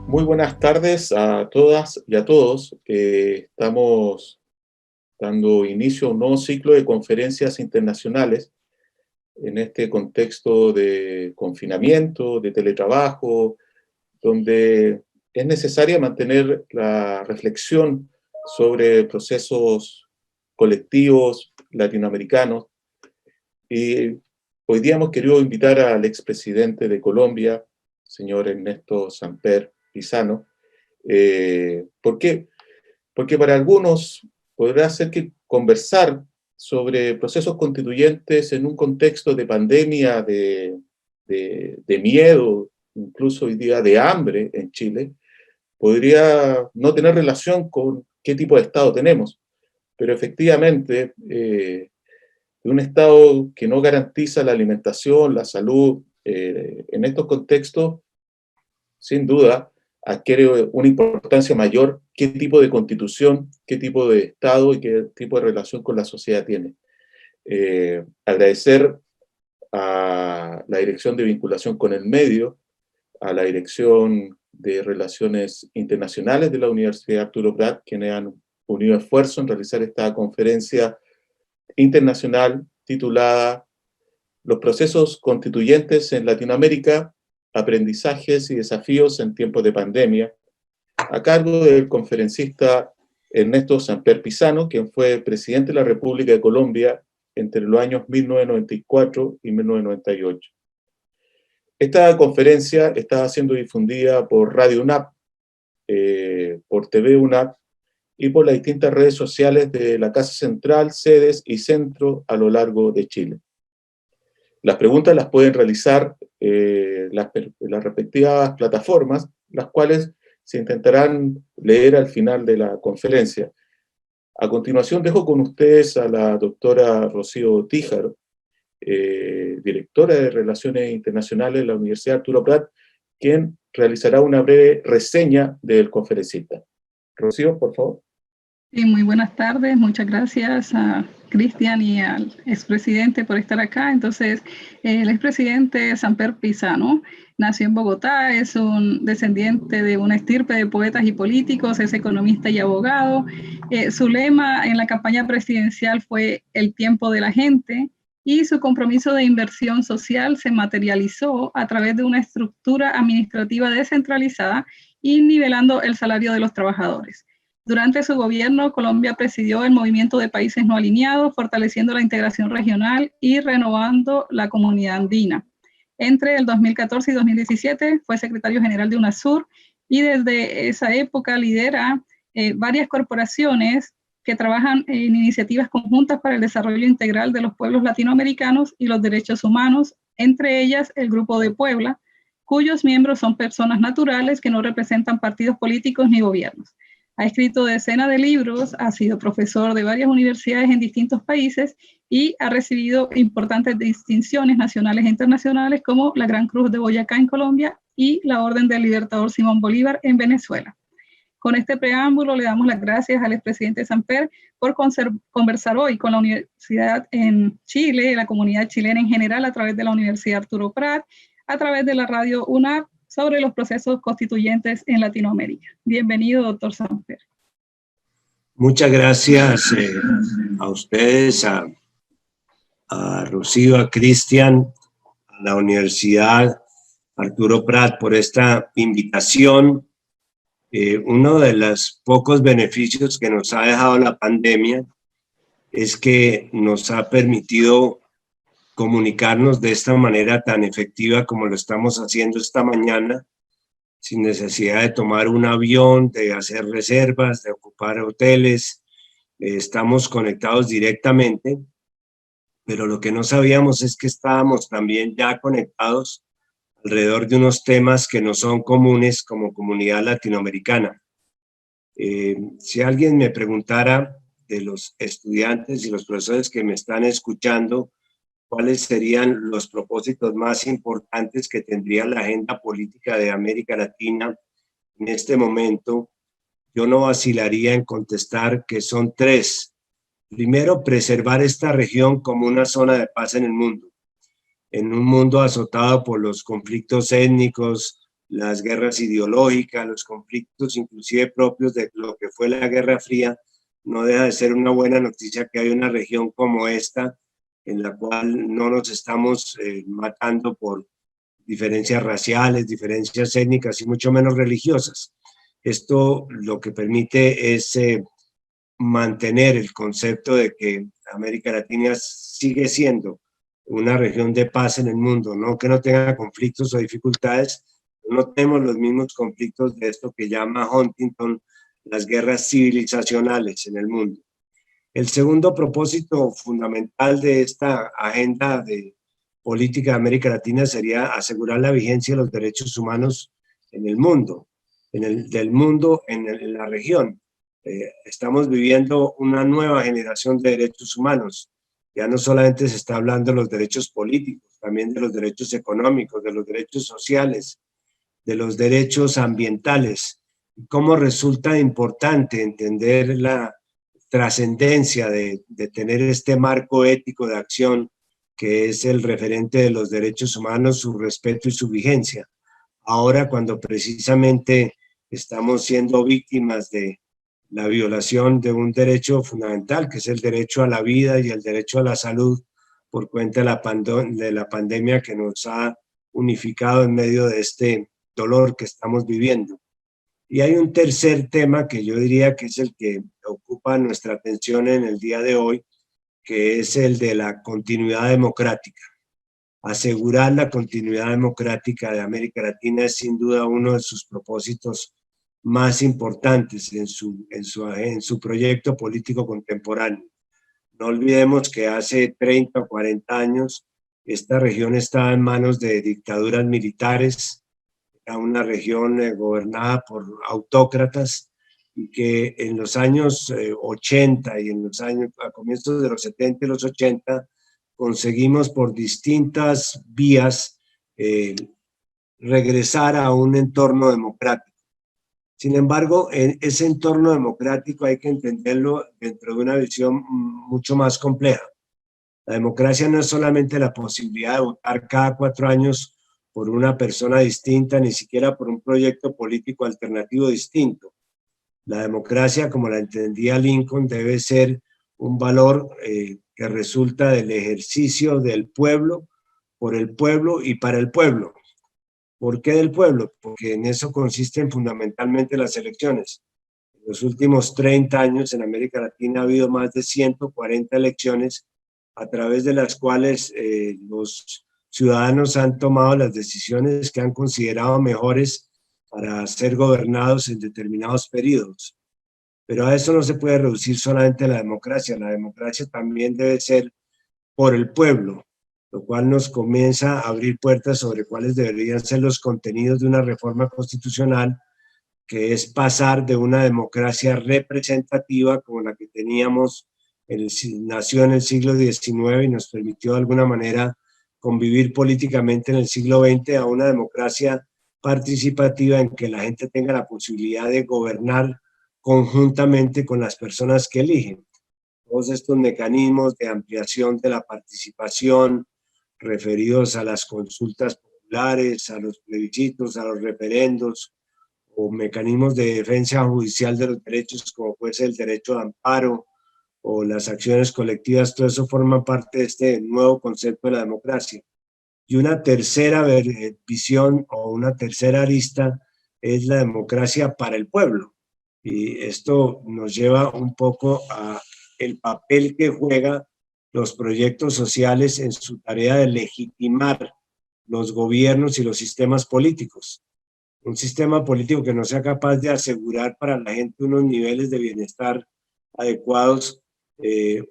Muy buenas tardes a todas y a todos. Estamos dando inicio a un nuevo ciclo de conferencias internacionales en este contexto de confinamiento, de teletrabajo, donde es necesaria mantener la reflexión sobre procesos colectivos latinoamericanos. Y hoy día hemos querido invitar al expresidente de Colombia, señor Ernesto Samper Pizano. ¿Por qué? Porque para algunos podrá ser que conversar sobre procesos constituyentes en un contexto de pandemia, de miedo, incluso hoy día de hambre en Chile, podría no tener relación con qué tipo de Estado tenemos. Pero efectivamente, de un Estado que no garantiza la alimentación, la salud, en estos contextos, sin duda, adquiere una importancia mayor qué tipo de constitución, qué tipo de Estado y qué tipo de relación con la sociedad tiene. Agradecer a la Dirección de Vinculación con el Medio, a la Dirección de Relaciones Internacionales de la Universidad Arturo Prat, quienes han unido esfuerzos en realizar esta conferencia internacional titulada Los procesos constituyentes en Latinoamérica, aprendizajes y desafíos en tiempos de pandemia, a cargo del conferencista Ernesto Samper Pizano, quien fue presidente de la República de Colombia entre los años 1994 y 1998. Esta conferencia está siendo difundida por Radio UNAP, por TV UNAP y por las distintas redes sociales de la Casa Central, sedes y centro a lo largo de Chile. Las preguntas las pueden realizar las respectivas plataformas, las cuales se intentarán leer al final de la conferencia. A continuación dejo con ustedes a la doctora Rocío Tíjaro, directora de Relaciones Internacionales de la Universidad Arturo Prat, quien realizará una breve reseña del conferencista. Rocío, por favor. Sí, muy buenas tardes, muchas gracias a Cristian y al expresidente por estar acá. Entonces, el expresidente Samper Pizano nació en Bogotá, es un descendiente de una estirpe de poetas y políticos, es economista y abogado. Su lema en la campaña presidencial fue "El tiempo de la gente", y su compromiso de inversión social se materializó a través de una estructura administrativa descentralizada y nivelando el salario de los trabajadores. Durante su gobierno, Colombia presidió el movimiento de países no alineados, fortaleciendo la integración regional y renovando la comunidad andina. Entre el 2014 y 2017 fue secretario general de UNASUR y desde esa época lidera varias corporaciones que trabajan en iniciativas conjuntas para el desarrollo integral de los pueblos latinoamericanos y los derechos humanos, entre ellas el Grupo de Puebla, cuyos miembros son personas naturales que no representan partidos políticos ni gobiernos. Ha escrito decenas de libros, ha sido profesor de varias universidades en distintos países y ha recibido importantes distinciones nacionales e internacionales como la Gran Cruz de Boyacá en Colombia y la Orden del Libertador Simón Bolívar en Venezuela. Con este preámbulo le damos las gracias al expresidente Samper por conversar hoy con la universidad en Chile, la comunidad chilena en general, a través de la Universidad Arturo Prat, a través de la radio UNAP, sobre los procesos constituyentes en Latinoamérica. Bienvenido, doctor Samper. Muchas gracias a ustedes, a Rocío, a Cristian, a la Universidad Arturo Prat por esta invitación. Uno de los pocos beneficios que nos ha dejado la pandemia es que nos ha permitido comunicarnos de esta manera tan efectiva como lo estamos haciendo esta mañana, sin necesidad de tomar un avión, de hacer reservas, de ocupar hoteles. Estamos conectados directamente, pero lo que no sabíamos es que estábamos también ya conectados alrededor de unos temas que nos son comunes como comunidad latinoamericana. Si alguien me preguntara de los estudiantes y los profesores que me están escuchando, ¿cuáles serían los propósitos más importantes que tendría la agenda política de América Latina en este momento? Yo no vacilaría en contestar que son tres. Primero, preservar esta región como una zona de paz en el mundo. En un mundo azotado por los conflictos étnicos, las guerras ideológicas, los conflictos inclusive propios de lo que fue la Guerra Fría, no deja de ser una buena noticia que hay una región como esta, en la cual no nos estamos matando por diferencias raciales, diferencias étnicas y mucho menos religiosas. Esto lo que permite es mantener el concepto de que América Latina sigue siendo una región de paz en el mundo, no que no tenga conflictos o dificultades, no tenemos los mismos conflictos de esto que llama Huntington las guerras civilizacionales en el mundo. El segundo propósito fundamental de esta agenda de política de América Latina sería asegurar la vigencia de los derechos humanos en el mundo, en la región. Estamos viviendo una nueva generación de derechos humanos. Ya no solamente se está hablando de los derechos políticos, también de los derechos económicos, de los derechos sociales, de los derechos ambientales. Cómo resulta importante entender la trascendencia de tener este marco ético de acción que es el referente de los derechos humanos, su respeto y su vigencia. Ahora, cuando precisamente estamos siendo víctimas de la violación de un derecho fundamental, que es el derecho a la vida y el derecho a la salud, por cuenta de la pandemia que nos ha unificado en medio de este dolor que estamos viviendo. Y hay un tercer tema que yo diría que es el que ocupa nuestra atención en el día de hoy, que es el de la continuidad democrática. Asegurar la continuidad democrática de América Latina es sin duda uno de sus propósitos más importantes en su proyecto político contemporáneo. No olvidemos que hace 30 o 40 años esta región estaba en manos de dictaduras militares, era una región gobernada por autócratas, y que en los años 80 y a comienzos de los 70 y los 80 conseguimos por distintas vías regresar a un entorno democrático. Sin embargo, en ese entorno democrático hay que entenderlo dentro de una visión mucho más compleja. La democracia no es solamente la posibilidad de votar cada 4 años por una persona distinta, ni siquiera por un proyecto político alternativo distinto. La democracia, como la entendía Lincoln, debe ser un valor que resulta del ejercicio del pueblo, por el pueblo y para el pueblo. ¿Por qué del pueblo? Porque en eso consisten fundamentalmente las elecciones. En los últimos 30 años en América Latina ha habido más de 140 elecciones a través de las cuales los ciudadanos han tomado las decisiones que han considerado mejores para ser gobernados en determinados periodos. Pero a eso no se puede reducir solamente la democracia también debe ser por el pueblo, lo cual nos comienza a abrir puertas sobre cuáles deberían ser los contenidos de una reforma constitucional, que es pasar de una democracia representativa como la que teníamos, nació en el siglo XIX y nos permitió de alguna manera convivir políticamente en el siglo XX, a una democracia participativa en que la gente tenga la posibilidad de gobernar conjuntamente con las personas que eligen. Todos estos mecanismos de ampliación de la participación referidos a las consultas populares, a los plebiscitos, a los referendos, o mecanismos de defensa judicial de los derechos, como puede ser el derecho de amparo o las acciones colectivas, todo eso forma parte de este nuevo concepto de la democracia. Y una tercera visión o una tercera arista es la democracia para el pueblo. Y esto nos lleva un poco a el papel que juega los proyectos sociales en su tarea de legitimar los gobiernos y los sistemas políticos. Un sistema político que no sea capaz de asegurar para la gente unos niveles de bienestar adecuados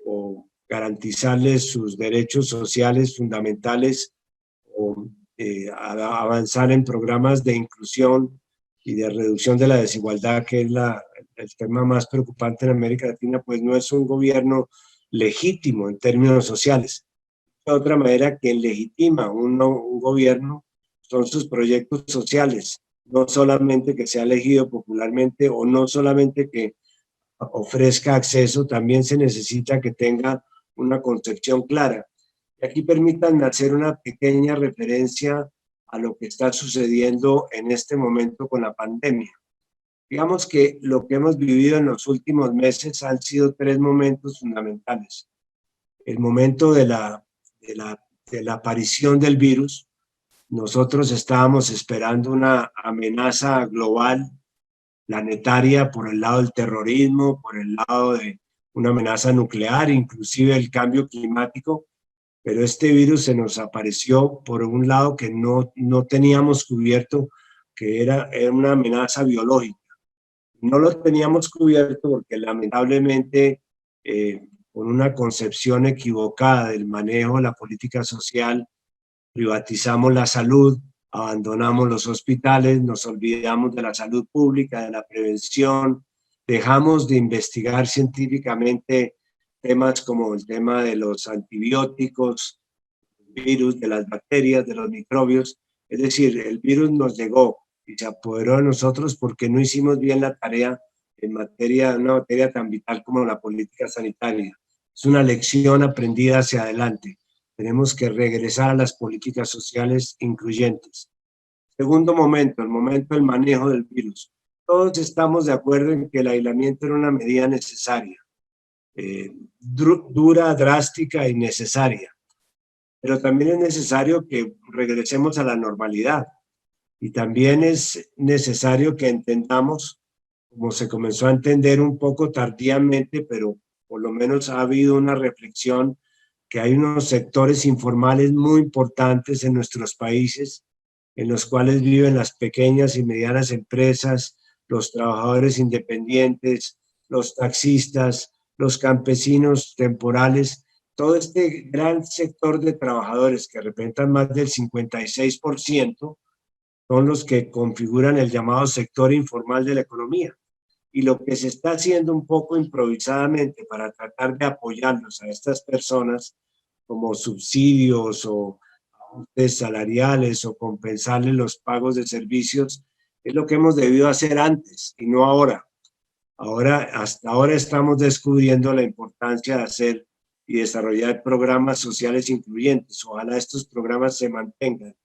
o garantizarles sus derechos sociales fundamentales, o avanzar en programas de inclusión y de reducción de la desigualdad, que es el tema más preocupante en América Latina, pues no es un gobierno legítimo en términos sociales. De otra manera, quien legitima un gobierno son sus proyectos sociales, no solamente que sea elegido popularmente o no solamente que ofrezca acceso, también se necesita que tenga una concepción clara. Y aquí permítanme hacer una pequeña referencia a lo que está sucediendo en este momento con la pandemia. Digamos que lo que hemos vivido en los últimos meses han sido tres momentos fundamentales. El momento de la aparición del virus. Nosotros estábamos esperando una amenaza global, planetaria, por el lado del terrorismo, por el lado de una amenaza nuclear, inclusive el cambio climático, pero este virus se nos apareció por un lado que no teníamos cubierto, que era una amenaza biológica. No lo teníamos cubierto porque lamentablemente con una concepción equivocada del manejo de la política social, privatizamos la salud, abandonamos los hospitales, nos olvidamos de la salud pública, de la prevención, dejamos de investigar científicamente temas como el tema de los antibióticos, virus, de las bacterias, de los microbios. Es decir, el virus nos llegó y se apoderó de nosotros porque no hicimos bien la tarea en una materia tan vital como la política sanitaria. Es una lección aprendida hacia adelante. Tenemos que regresar a las políticas sociales incluyentes. Segundo momento, el momento del manejo del virus. Todos estamos de acuerdo en que el aislamiento era una medida necesaria, dura, drástica y necesaria. Pero también es necesario que regresemos a la normalidad. Y también es necesario que entendamos, como se comenzó a entender un poco tardíamente, pero por lo menos ha habido una reflexión, que hay unos sectores informales muy importantes en nuestros países, en los cuales viven las pequeñas y medianas empresas, los trabajadores independientes, los taxistas, los campesinos temporales, todo este gran sector de trabajadores que representan más del 56%, son los que configuran el llamado sector informal de la economía. Y lo que se está haciendo un poco improvisadamente para tratar de apoyarlos a estas personas, como subsidios o ajustes salariales o compensarles los pagos de servicios, es lo que hemos debido hacer antes y no ahora. Hasta ahora estamos descubriendo la importancia de hacer y desarrollar programas sociales incluyentes. Ojalá estos programas se mantengan.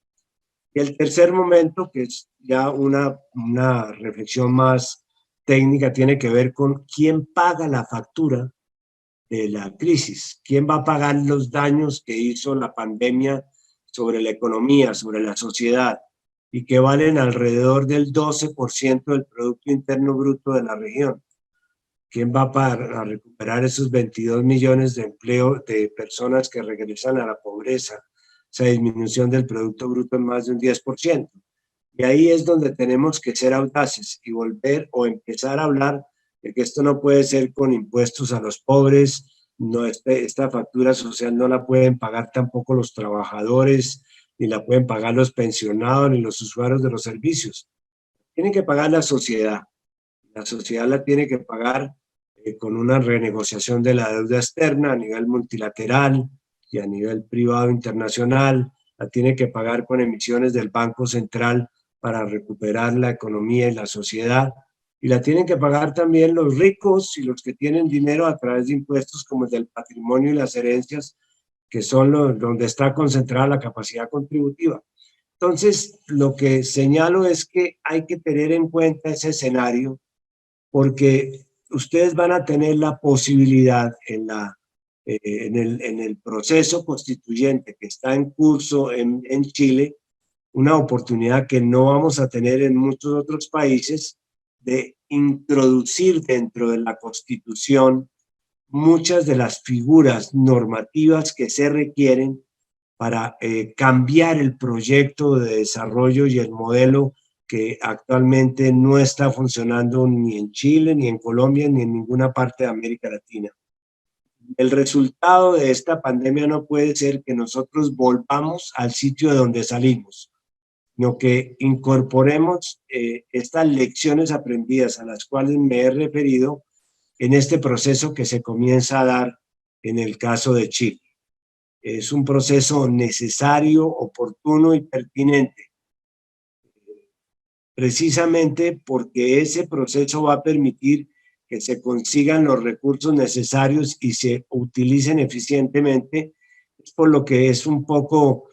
Y el tercer momento, que es ya una reflexión más técnica, tiene que ver con quién paga la factura de la crisis, quién va a pagar los daños que hizo la pandemia sobre la economía, sobre la sociedad, y que valen alrededor del 12% del Producto Interno Bruto de la región. ¿Quién va a recuperar esos 22 millones de empleo de personas que regresan a la pobreza? Esa disminución del Producto Bruto en más de un 10%. Y ahí es donde tenemos que ser audaces y volver o empezar a hablar de que esto no puede ser con impuestos a los pobres, no, esta factura social no la pueden pagar tampoco los trabajadores, ni la pueden pagar los pensionados, ni los usuarios de los servicios. Tienen que pagar la sociedad. La sociedad la tiene que pagar con una renegociación de la deuda externa a nivel multilateral y a nivel privado internacional, la tiene que pagar con emisiones del Banco Central para recuperar la economía y la sociedad, y la tienen que pagar también los ricos y los que tienen dinero a través de impuestos como el del patrimonio y las herencias, que son donde está concentrada la capacidad contributiva. Entonces, lo que señalo es que hay que tener en cuenta ese escenario, porque ustedes van a tener la posibilidad en el proceso constituyente que está en curso en Chile, una oportunidad que no vamos a tener en muchos otros países, de introducir dentro de la Constitución muchas de las figuras normativas que se requieren para cambiar el proyecto de desarrollo y el modelo que actualmente no está funcionando ni en Chile, ni en Colombia, ni en ninguna parte de América Latina. El resultado de esta pandemia no puede ser que nosotros volvamos al sitio de donde salimos, sino que incorporemos estas lecciones aprendidas a las cuales me he referido en este proceso que se comienza a dar en el caso de Chile. Es un proceso necesario, oportuno y pertinente, precisamente porque ese proceso va a permitir que se consigan los recursos necesarios y se utilicen eficientemente. Es por lo que es un poco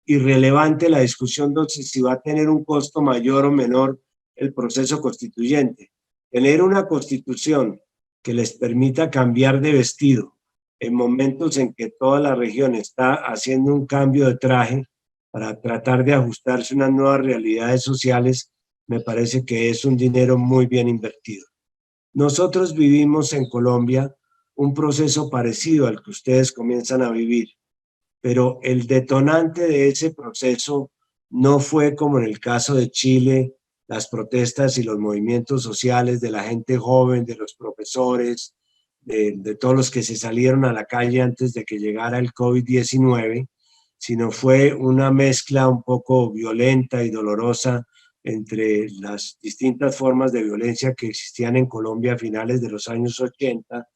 irrelevante la discusión de si va a tener un costo mayor o menor el proceso constituyente. Tener una constitución que les permita cambiar de vestido en momentos en que toda la región está haciendo un cambio de traje para tratar de ajustarse a unas nuevas realidades sociales, me parece que es un dinero muy bien invertido. Nosotros vivimos en Colombia un proceso parecido al que ustedes comienzan a vivir, pero el detonante de ese proceso no fue como en el caso de Chile, las protestas y los movimientos sociales de la gente joven, de los profesores, de todos los que se salieron a la calle antes de que llegara el COVID-19, sino fue una mezcla un poco violenta y dolorosa entre las distintas formas de violencia que existían en Colombia a finales de los años 80,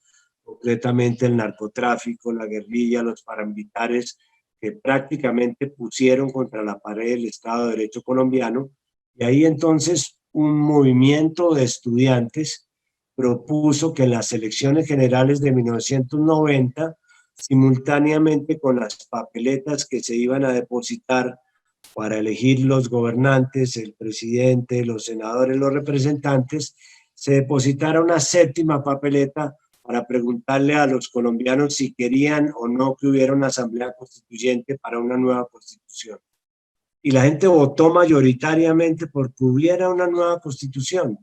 concretamente el narcotráfico, la guerrilla, los paramilitares, que prácticamente pusieron contra la pared el Estado de Derecho colombiano. Y ahí entonces un movimiento de estudiantes propuso que en las elecciones generales de 1990, simultáneamente con las papeletas que se iban a depositar para elegir los gobernantes, el presidente, los senadores, los representantes, se depositara una séptima papeleta para preguntarle a los colombianos si querían o no que hubiera una asamblea constituyente para una nueva constitución. Y la gente votó mayoritariamente porque hubiera una nueva constitución.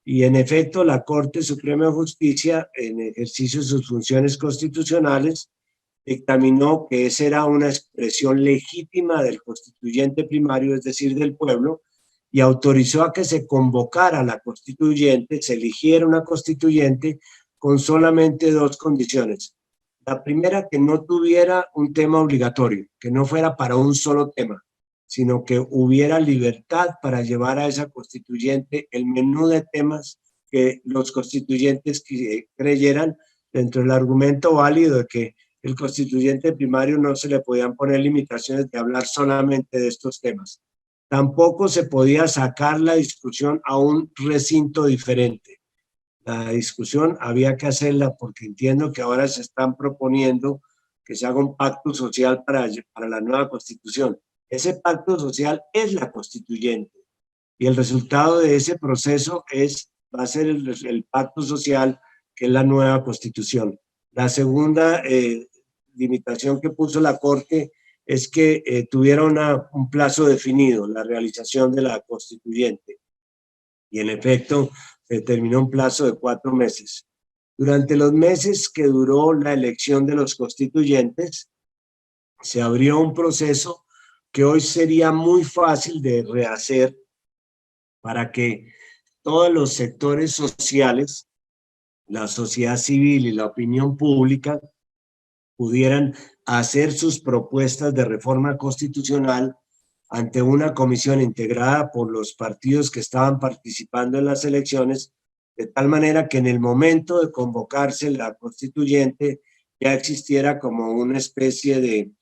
Y en efecto, la Corte Suprema de Justicia, en ejercicio de sus funciones constitucionales, dictaminó que esa era una expresión legítima del constituyente primario, es decir, del pueblo, y autorizó a que se convocara a la constituyente, se eligiera una constituyente con solamente dos condiciones. La primera, que no tuviera un tema obligatorio, que no fuera para un solo tema, sino que hubiera libertad para llevar a esa constituyente el menú de temas que los constituyentes creyeran, dentro del argumento válido de que el constituyente primario no se le podían poner limitaciones de hablar solamente de estos temas. Tampoco se podía sacar la discusión a un recinto diferente. La discusión había que hacerla porque entiendo que ahora se están proponiendo que se haga un pacto social para la nueva constitución. Ese pacto social es la constituyente y el resultado de ese proceso va a ser el pacto social, que es la nueva constitución. La segunda limitación que puso la Corte es que tuviera un plazo definido, la realización de la constituyente. Y en efecto, se terminó un plazo de 4 meses. Durante los meses que duró la elección de los constituyentes, se abrió un proceso que hoy sería muy fácil de rehacer para que todos los sectores sociales, la sociedad civil y la opinión pública pudieran hacer sus propuestas de reforma constitucional ante una comisión integrada por los partidos que estaban participando en las elecciones, de tal manera que en el momento de convocarse la constituyente ya existiera como una especie de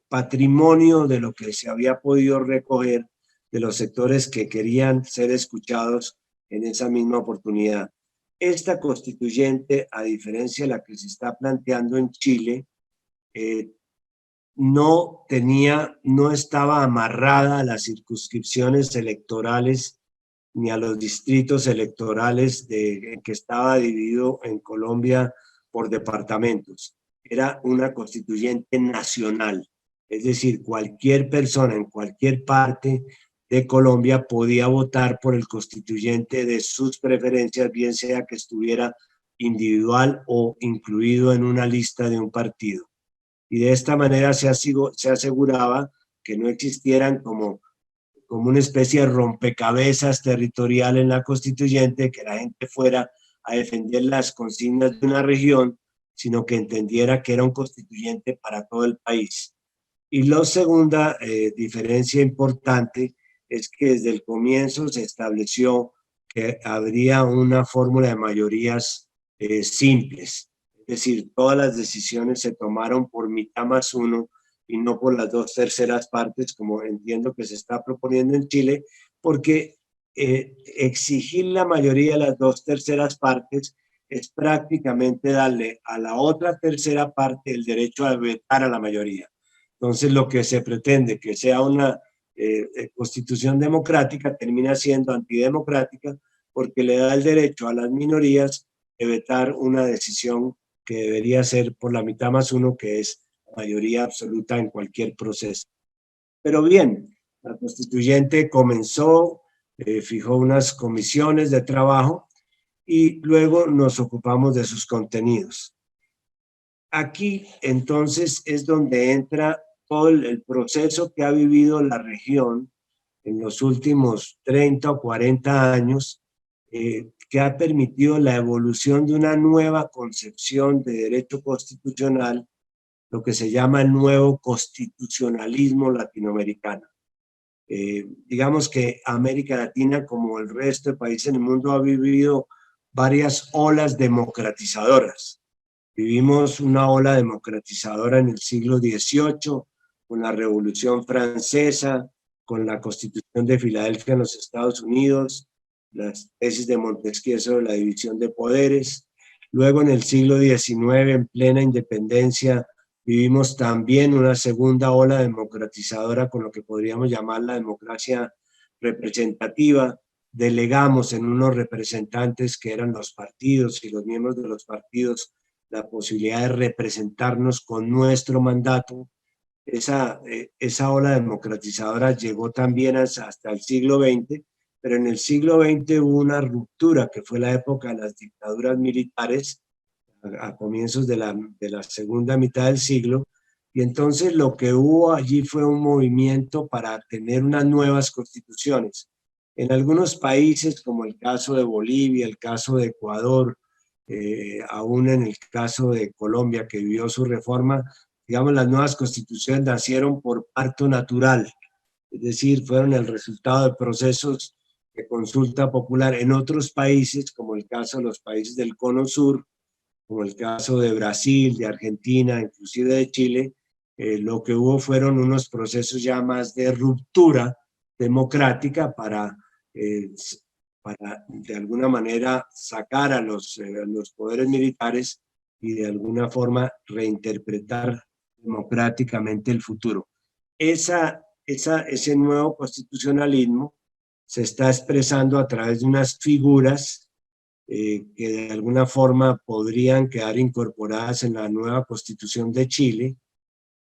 patrimonio de lo que se había podido recoger de los sectores que querían ser escuchados en esa misma oportunidad. Esta constituyente, a diferencia de la que se está planteando en Chile, no estaba amarrada a las circunscripciones electorales ni a los distritos electorales que estaba dividido en Colombia por departamentos. Era una constituyente nacional, es decir, cualquier persona en cualquier parte de Colombia podía votar por el constituyente de sus preferencias, bien sea que estuviera individual o incluido en una lista de un partido. Y de esta manera se aseguraba que no existieran como una especie de rompecabezas territorial en la constituyente, que la gente fuera a defender las consignas de una región, sino que entendiera que era un constituyente para todo el país. Y la segunda diferencia importante es que desde el comienzo se estableció que habría una fórmula de mayorías simples. Es decir, todas las decisiones se tomaron por mitad más uno y no por las 2/3 partes, como entiendo que se está proponiendo en Chile, porque exigir la mayoría de las 2/3 partes es prácticamente darle a la otra tercera parte el derecho a vetar a la mayoría. Entonces, lo que se pretende que sea una constitución democrática termina siendo antidemocrática porque le da el derecho a las minorías de vetar una decisión que debería ser por la mitad más uno, que es mayoría absoluta en cualquier proceso. Pero bien, la constituyente comenzó, fijó unas comisiones de trabajo y luego nos ocupamos de sus contenidos. Aquí entonces es donde entra todo el proceso que ha vivido la región en los últimos 30 o 40 años, que ha permitido la evolución de una nueva concepción de derecho constitucional, lo que se llama el nuevo constitucionalismo latinoamericano. Digamos que América Latina, como el resto de países en el mundo, ha vivido varias olas democratizadoras. Vivimos una ola democratizadora en el siglo XVIII, con la Revolución Francesa, con la Constitución de Filadelfia en los Estados Unidos, las tesis de Montesquieu sobre la división de poderes. Luego, en el siglo XIX, en plena independencia, vivimos también una segunda ola democratizadora con lo que podríamos llamar la democracia representativa. Delegamos en unos representantes que eran los partidos y los miembros de los partidos la posibilidad de representarnos con nuestro mandato. Esa ola democratizadora llegó también hasta el siglo XX, pero en el siglo XX hubo una ruptura que fue la época de las dictaduras militares, a comienzos de la segunda mitad del siglo, y entonces lo que hubo allí fue un movimiento para tener unas nuevas constituciones. En algunos países, como el caso de Bolivia, el caso de Ecuador, aún en el caso de Colombia, que vivió su reforma, digamos, las nuevas constituciones nacieron por parto natural, es decir, fueron el resultado de procesos de consulta popular. En otros países, como el caso de los países del Cono Sur, como el caso de Brasil, de Argentina, inclusive de Chile, lo que hubo fueron unos procesos ya más de ruptura democrática para de alguna manera sacar a los poderes militares y de alguna forma reinterpretar democráticamente el futuro. Ese nuevo constitucionalismo se está expresando a través de unas figuras que de alguna forma podrían quedar incorporadas en la nueva Constitución de Chile,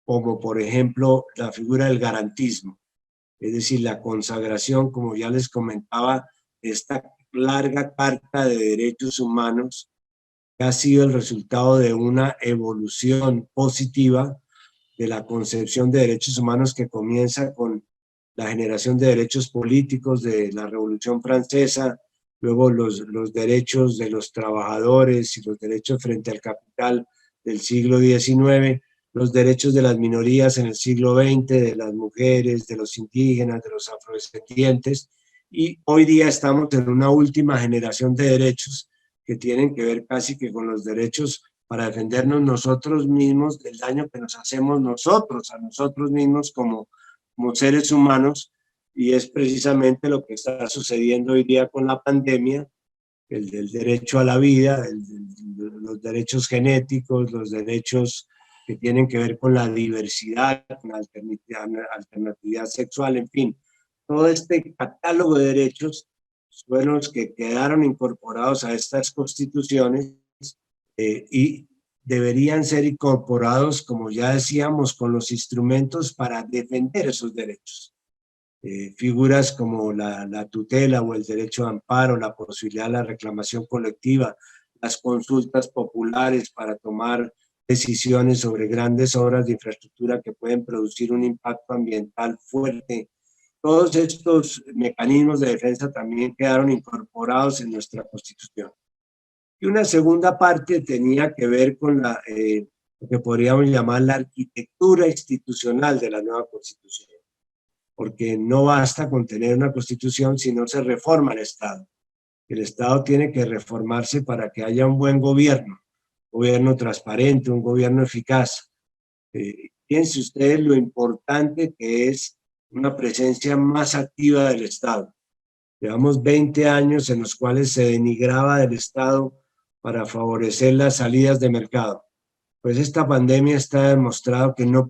como por ejemplo la figura del garantismo, es decir, la consagración, como ya les comentaba, de esta larga carta de derechos humanos que ha sido el resultado de una evolución positiva de la concepción de derechos humanos que comienza con la generación de derechos políticos de la Revolución Francesa, luego los derechos de los trabajadores y los derechos frente al capital del siglo XIX, los derechos de las minorías en el siglo XX, de las mujeres, de los indígenas, de los afrodescendientes, y hoy día estamos en una última generación de derechos que tienen que ver casi que con los derechos para defendernos nosotros mismos del daño que nos hacemos nosotros, a nosotros mismos como seres humanos, y es precisamente lo que está sucediendo hoy día con la pandemia, el del derecho a la vida, los derechos genéticos, los derechos que tienen que ver con la diversidad, con la alternatividad sexual, en fin. Todo este catálogo de derechos fueron los que quedaron incorporados a estas constituciones y deberían ser incorporados, como ya decíamos, con los instrumentos para defender esos derechos. Figuras como la tutela o el derecho de amparo, la posibilidad de la reclamación colectiva, las consultas populares para tomar decisiones sobre grandes obras de infraestructura que pueden producir un impacto ambiental fuerte. Todos estos mecanismos de defensa también quedaron incorporados en nuestra Constitución. Y una segunda parte tenía que ver con lo que podríamos llamar la arquitectura institucional de la nueva Constitución. Porque no basta con tener una Constitución si no se reforma el Estado. El Estado tiene que reformarse para que haya un buen gobierno transparente, un gobierno eficaz. Piensen ustedes lo importante que es una presencia más activa del Estado. Llevamos 20 años en los cuales se denigraba del Estado para favorecer las salidas de mercado. Pues esta pandemia está demostrado que no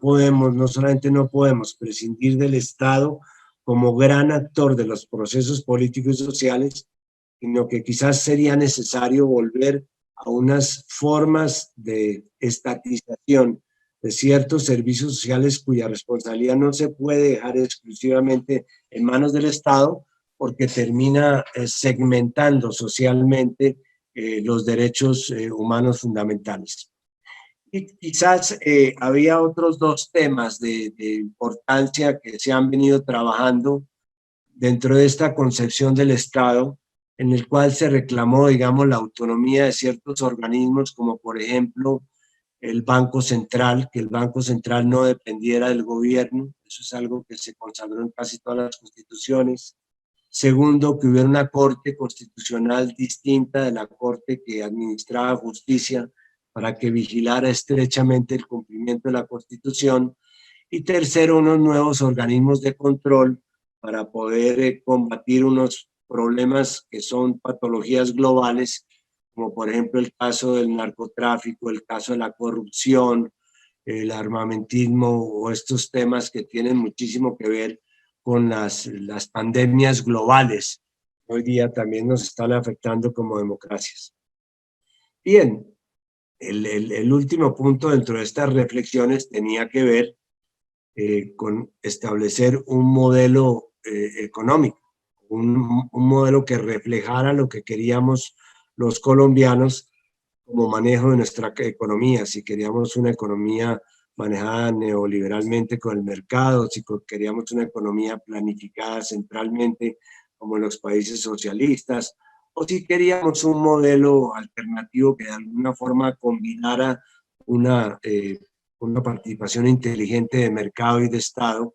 solamente no podemos prescindir del Estado como gran actor de los procesos políticos y sociales, sino que quizás sería necesario volver a unas formas de estatización de ciertos servicios sociales cuya responsabilidad no se puede dejar exclusivamente en manos del Estado, porque termina segmentando socialmente los derechos humanos fundamentales. Y quizás había otros dos temas de importancia que se han venido trabajando dentro de esta concepción del Estado, en el cual se reclamó, digamos, la autonomía de ciertos organismos, como por ejemplo el Banco Central, que el Banco Central no dependiera del gobierno. Eso es algo que se consagró en casi todas las constituciones. Segundo, que hubiera una corte constitucional distinta de la corte que administraba justicia, para que vigilara estrechamente el cumplimiento de la Constitución. Y tercero, unos nuevos organismos de control para poder combatir unos problemas que son patologías globales, como por ejemplo el caso del narcotráfico, el caso de la corrupción, el armamentismo, o estos temas que tienen muchísimo que ver con las pandemias globales. Hoy día también nos están afectando como democracias. Bien, el último punto dentro de estas reflexiones tenía que ver con establecer un modelo económico, un modelo que reflejara lo que queríamos los colombianos como manejo de nuestra economía. Si queríamos una economía manejada neoliberalmente con el mercado, si queríamos una economía planificada centralmente como en los países socialistas, o si queríamos un modelo alternativo que de alguna forma combinara una participación inteligente de mercado y de Estado.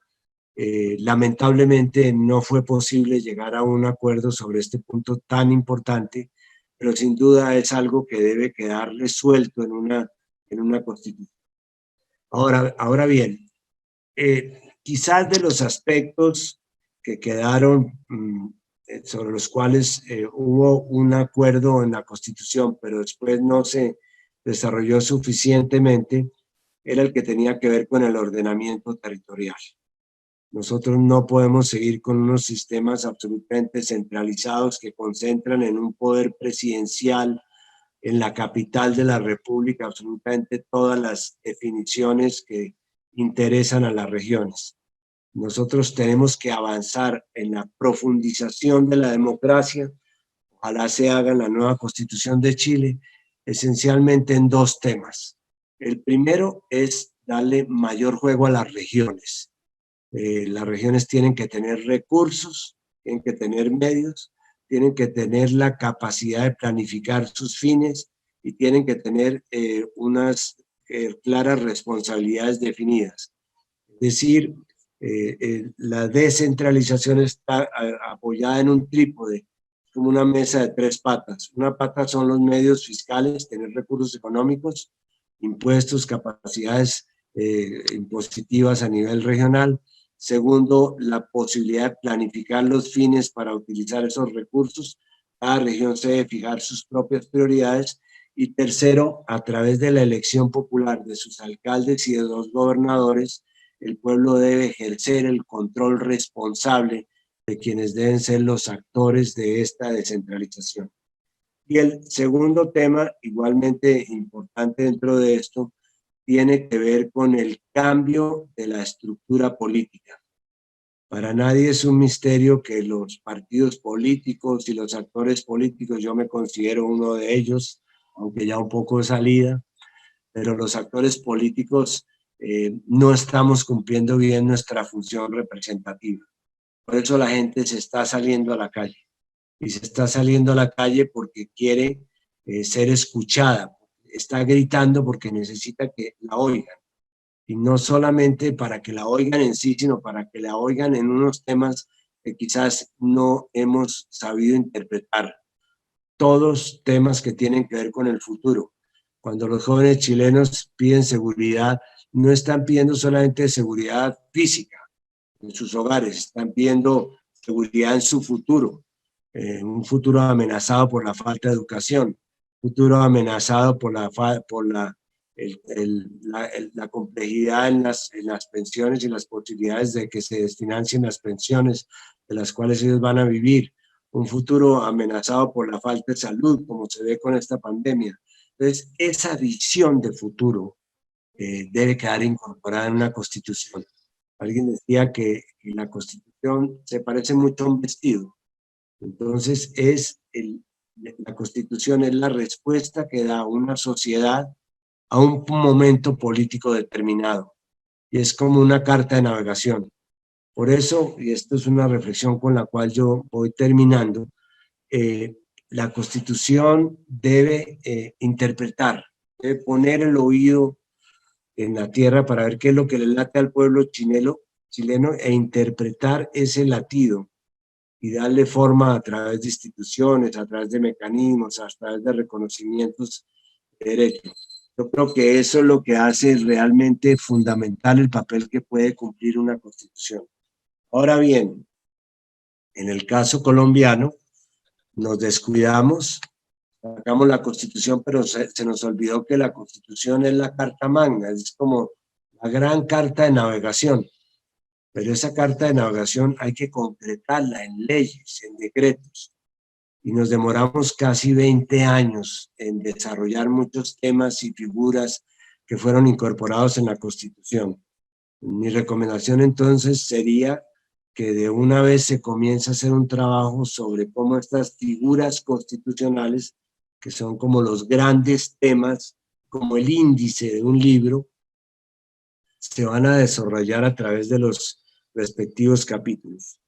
Lamentablemente no fue posible llegar a un acuerdo sobre este punto tan importante, pero sin duda es algo que debe quedar resuelto en una constitución. Ahora bien, quizás de los aspectos que quedaron sobre los cuales hubo un acuerdo en la Constitución, pero después no se desarrolló suficientemente, era el que tenía que ver con el ordenamiento territorial. Nosotros no podemos seguir con unos sistemas absolutamente centralizados que concentran en un poder presidencial en la capital de la República absolutamente todas las definiciones que interesan a las regiones. Nosotros tenemos que avanzar en la profundización de la democracia. Ojalá se haga en la nueva Constitución de Chile, esencialmente en dos temas. El primero es darle mayor juego a las regiones. Las regiones tienen que tener recursos, tienen que tener medios, tienen que tener la capacidad de planificar sus fines y tienen que tener unas claras responsabilidades definidas. Es decir, la descentralización está apoyada en un trípode, como una mesa de tres patas. Una pata son los medios fiscales, tener recursos económicos, impuestos, capacidades impositivas a nivel regional. Segundo, la posibilidad de planificar los fines para utilizar esos recursos. Cada región se debe fijar sus propias prioridades. Y tercero, a través de la elección popular de sus alcaldes y de los gobernadores, el pueblo debe ejercer el control responsable de quienes deben ser los actores de esta descentralización. Y el segundo tema, igualmente importante dentro de esto, tiene que ver con el cambio de la estructura política. Para nadie es un misterio que los partidos políticos y los actores políticos, yo me considero uno de ellos, aunque ya un poco de salida, pero los actores políticos no estamos cumpliendo bien nuestra función representativa. Por eso la gente se está saliendo a la calle. Y se está saliendo a la calle porque quiere ser escuchada. Está gritando porque necesita que la oigan. Y no solamente para que la oigan en sí, sino para que la oigan en unos temas que quizás no hemos sabido interpretar. Todos temas que tienen que ver con el futuro. Cuando los jóvenes chilenos piden seguridad, no están pidiendo solamente seguridad física en sus hogares, están pidiendo seguridad en su futuro, un futuro amenazado por la falta de educación, futuro amenazado por la complejidad en las pensiones y las posibilidades de que se desfinancien las pensiones de las cuales ellos van a vivir, un futuro amenazado por la falta de salud, como se ve con esta pandemia. Entonces, esa visión de futuro debe quedar incorporada en una constitución. Alguien decía que la constitución se parece mucho a un vestido. Entonces, la constitución es la respuesta que da una sociedad a un momento político determinado. Y es como una carta de navegación. Por eso, y esto es una reflexión con la cual yo voy terminando, la Constitución debe interpretar, debe poner el oído en la tierra para ver qué es lo que le late al pueblo chileno e interpretar ese latido y darle forma a través de instituciones, a través de mecanismos, a través de reconocimientos de derechos. Yo creo que eso es lo que hace realmente fundamental el papel que puede cumplir una Constitución. Ahora bien, en el caso colombiano, nos descuidamos, sacamos la Constitución, pero se nos olvidó que la Constitución es la carta magna, es como la gran carta de navegación. Pero esa carta de navegación hay que concretarla en leyes, en decretos. Y nos demoramos casi 20 años en desarrollar muchos temas y figuras que fueron incorporados en la Constitución. Mi recomendación entonces sería que de una vez se comience a hacer un trabajo sobre cómo estas figuras constitucionales, que son como los grandes temas, como el índice de un libro, se van a desarrollar a través de los respectivos capítulos.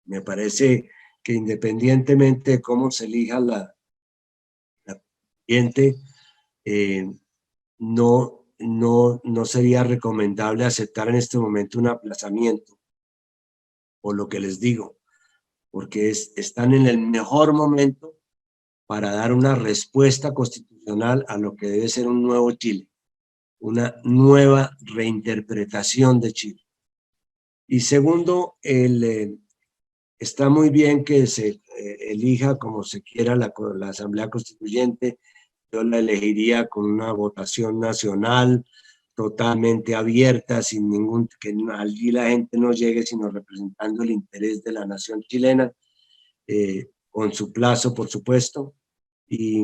Me parece que independientemente de cómo se elija la cliente, no sería recomendable aceptar en este momento un aplazamiento, por lo que les digo, porque están en el mejor momento para dar una respuesta constitucional a lo que debe ser un nuevo Chile, una nueva reinterpretación de Chile. Y segundo, está muy bien que se elija como se quiera la Asamblea Constituyente. Yo la elegiría con una votación nacional totalmente abierta, sin que allí la gente no llegue sino representando el interés de la nación chilena, con su plazo, por supuesto. Y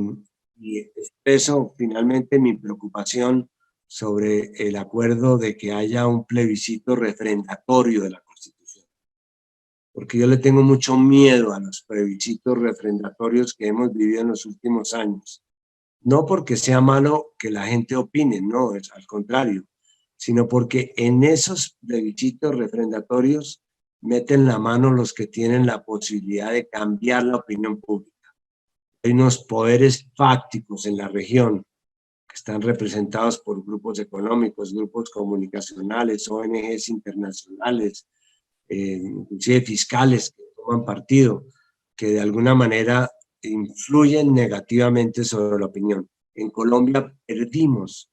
expreso finalmente mi preocupación sobre el acuerdo de que haya un plebiscito refrendatorio de la Constitución. Porque yo le tengo mucho miedo a los plebiscitos refrendatorios que hemos vivido en los últimos años. No porque sea malo que la gente opine, no, es al contrario, sino porque en esos plebiscitos refrendatorios meten la mano los que tienen la posibilidad de cambiar la opinión pública. Hay unos poderes fácticos en la región que están representados por grupos económicos, grupos comunicacionales, ONGs internacionales, inclusive fiscales que toman partido, que de alguna manera influyen negativamente sobre la opinión. En Colombia perdimos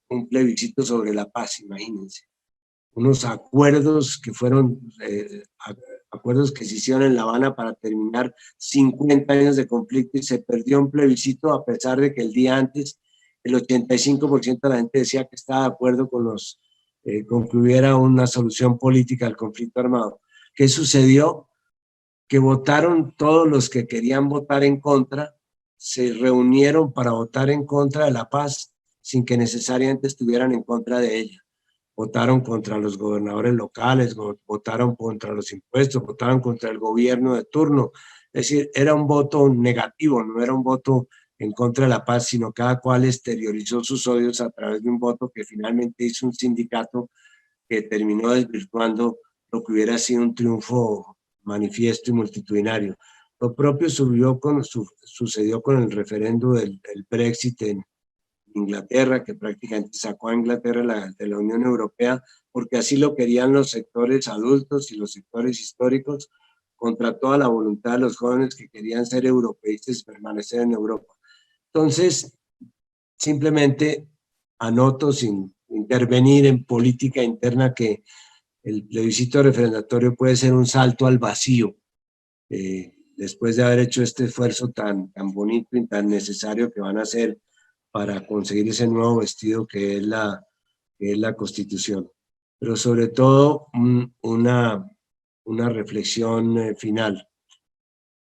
un plebiscito sobre la paz, imagínense. Unos acuerdos que fueron acuerdos que se hicieron en La Habana para terminar 50 años de conflicto, y se perdió un plebiscito a pesar de que el día antes el 85% de la gente decía que estaba de acuerdo con concluyera una solución política al conflicto armado. ¿Qué sucedió? Que votaron todos los que querían votar en contra, se reunieron para votar en contra de la paz sin que necesariamente estuvieran en contra de ella. Votaron contra los gobernadores locales, votaron contra los impuestos, votaron contra el gobierno de turno. Es decir, era un voto negativo, no era un voto en contra de la paz, sino cada cual exteriorizó sus odios a través de un voto que finalmente hizo un sindicato que terminó desvirtuando lo que hubiera sido un triunfo manifiesto y multitudinario. Lo propio sucedió con el referendo del Brexit en Inglaterra, que prácticamente sacó a Inglaterra de la Unión Europea, porque así lo querían los sectores adultos y los sectores históricos, contra toda la voluntad de los jóvenes que querían ser europeístas y permanecer en Europa. Entonces, simplemente anoto, sin intervenir en política interna, que el plebiscito refrendatorio puede ser un salto al vacío. después de haber hecho este esfuerzo tan bonito y tan necesario que van a hacer para conseguir ese nuevo vestido que es la Constitución. Pero sobre todo una reflexión final.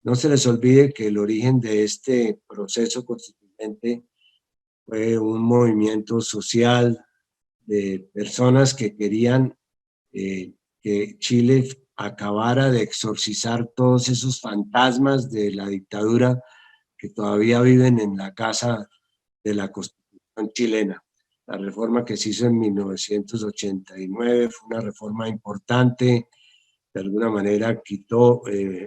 No se les olvide que el origen de este proceso constituyente fue un movimiento social de personas que querían que Chile acabara de exorcizar todos esos fantasmas de la dictadura que todavía viven en la casa de la Constitución chilena. La reforma que se hizo en 1989 fue una reforma importante, de alguna manera quitó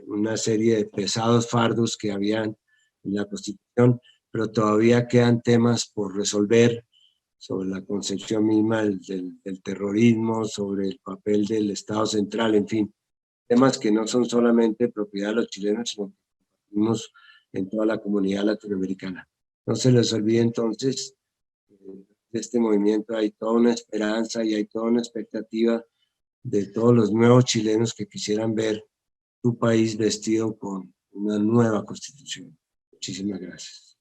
una serie de pesados fardos que habían en la Constitución, pero todavía quedan temas por resolver sobre la concepción misma del terrorismo, sobre el papel del Estado central, en fin, temas que no son solamente propiedad de los chilenos, sino que compartimos en toda la comunidad latinoamericana. No se les olvide entonces, de este movimiento hay toda una esperanza y hay toda una expectativa de todos los nuevos chilenos que quisieran ver su país vestido con una nueva constitución. Muchísimas gracias.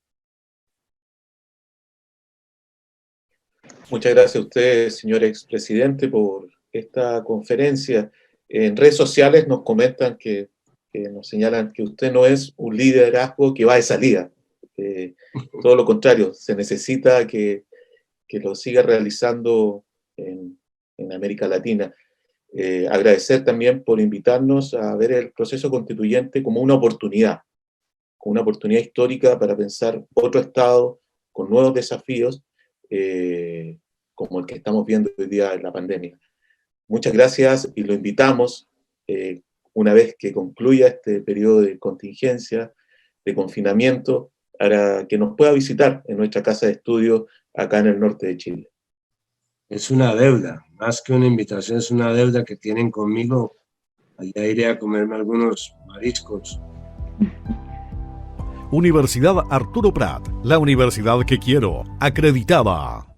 Muchas gracias a usted, señor expresidente, por esta conferencia. En redes sociales nos comentan que nos señalan que usted no es un liderazgo que va de salida. Todo lo contrario, se necesita que lo siga realizando en América Latina. Agradecer también por invitarnos a ver el proceso constituyente como una oportunidad histórica para pensar otro Estado con nuevos desafíos, como el que estamos viendo hoy día en la pandemia. Muchas gracias y lo invitamos, una vez que concluya este periodo de contingencia, de confinamiento, para que nos pueda visitar en nuestra casa de estudio acá en el norte de Chile. Es una deuda, más que una invitación, es una deuda que tienen conmigo. Allá iré a comerme algunos mariscos. Universidad Arturo Prat, la universidad que quiero, acreditada.